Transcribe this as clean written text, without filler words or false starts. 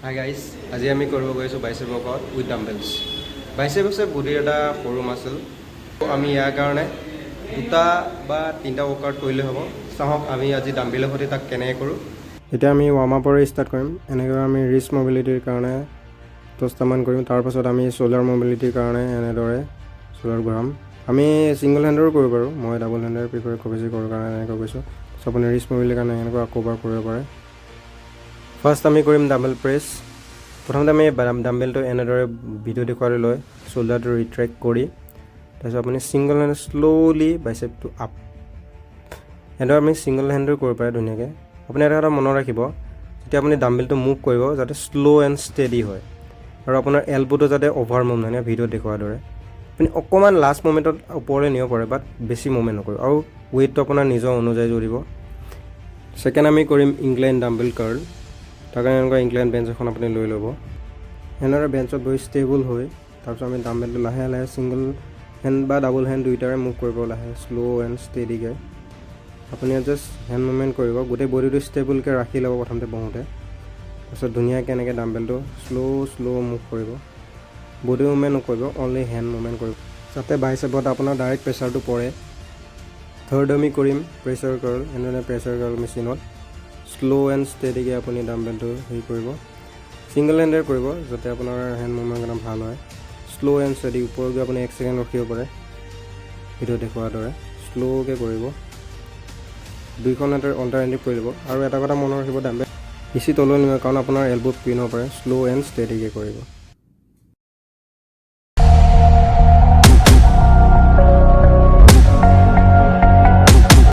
Hi guys, আজি আমি কৰিব গৈছোঁ বাইচেপ ৱৰ্কআউট উইথ ডাম্বেলছ। বাইচেপ হৈছে বডিৰ এটা সৰু মাচল। আমি ইয়াৰ কাৰণে 2 বা 3টা ৱৰ্কআউট কৰিলে হ'ব। চাওক আমি আজি ডাম্বেলৰ সৈতে তাক কেনেকৈ কৰোঁ। এতিয়া আমি ৱাৰ্ম আপৰে ষ্টাৰ্ট কৰিম। এনেকৈ আমি ৰিষ্ট মবিলিটিৰ কাৰণে 10টামান কৰিম। তাৰপাছত আমি শ্ব'ল্ডাৰ মবিলিটিৰ কাৰণে এনেদৰে শ্ব'ল্ডাৰ ঘূৰাম। আমি ছিংগল হেণ্ডৰো কৰিব পাৰোঁ, মই ডাবল হেণ্ডৰ প্ৰিফাৰ বেছি কৰোঁ কাৰণে এনেকৈ কৈছোঁ। চ' আপুনি ৰিষ্ট মবিলিটিৰ কাৰণে এনেকৈ আকৌ এবাৰ কৰিব পাৰে। ফাৰ্ষ্ট আমি কৰিম ডাম্বেল প্ৰেছ। প্ৰথমতে আমি ডাম্বেলটো এনেদৰে ভিডিঅ' দেখুৱালৈ লৈ শ্ব'ল্ডাৰটো ৰিট্ৰেক্ট কৰি তাৰপিছত আপুনি ছিংগল হেণ্ড শ্ল'লি বাইচেপটো আপ। এনেদৰে আমি ছিংগল হেণ্ডো কৰিব পাৰে ধুনীয়াকৈ। আপুনি এটা কথা মনত ৰাখিব, যেতিয়া আপুনি ডাম্বেলটো মুভ কৰিব যাতে শ্ল' এণ্ড ষ্টেডি হয় আৰু আপোনাৰ এলব'টো যাতে অভাৰ মুভ নহয়, ভিডিঅ'ত দেখুৱাৰ দৰে। আপুনি অকণমান লাষ্ট মুমেণ্টত ওপৰলৈ নিব পাৰে, বাট বেছি মুভমেণ্ট নকৰিব আৰু ৱেইটটো আপোনাৰ নিজৰ অনুযায়ী জুৰিব। ছেকেণ্ড আমি কৰিম ইংলাইন ডাম্বেল কাৰ্ল। তাৰ কাৰণে এনেকুৱা ইংলাইন বেঞ্চ এখন আপুনি লৈ ল'ব। এনেদৰে বেঞ্চত বহি ষ্টেবল হৈ তাৰপিছত আমি ডাম্বেলটো লাহে লাহে ছিংগল হেণ্ড বা ডাবল হেণ্ড দুয়োটাৰে মুভ কৰিব লাহে শ্ল' এণ্ড ষ্টেডিকৈ। আপুনি জাষ্ট হেণ্ড মুভমেণ্ট কৰিব, গোটেই বডিটো ষ্টেবলকৈ ৰাখি ল'ব প্ৰথমতে বহোঁতে। তাৰপিছত ধুনীয়াকৈ এনেকৈ ডাম্বেলটো শ্ল' মুভ কৰিব। বডি মুভমেণ্ট নকৰিব, অনলি হেণ্ড মুভমেণ্ট কৰিব যাতে বাইচেপত আপোনাৰ ডাইৰেক্ট প্ৰেছাৰটো পৰে। থাৰ্ড আমি কৰিম প্ৰেছাৰ কাৰ্ল। এনেদৰে প্ৰেছাৰ কাৰ্ল মেচিনত শ্ল' এণ্ড ষ্টেডিকৈ আপুনি ডাম্বেলটো হেৰি কৰিব। ছিংগল হেণ্ডেৰে কৰিব যাতে আপোনাৰ হেণ্ড মুভমেণ্ট কাৰণে ভাল হয়। শ্ল' এণ্ড ষ্টেডি, ওপৰত গৈ আপুনি 1 ছেকেণ্ড ৰখিব পাৰে ভিডিঅ' দেখুৱাৰ দৰে। শ্ল'কৈ কৰিব, দুইখন হাতৰ অল্টাৰনেটিভ কৰি ল'ব। আৰু এটা কথা মনত ৰাখিব, ডাম্বেল বেছি তললৈ নিব কাৰণ আপোনাৰ এলব'ত পেইন হ'ব পাৰে। শ্ল' এণ্ড ষ্টেডিকৈ কৰিব।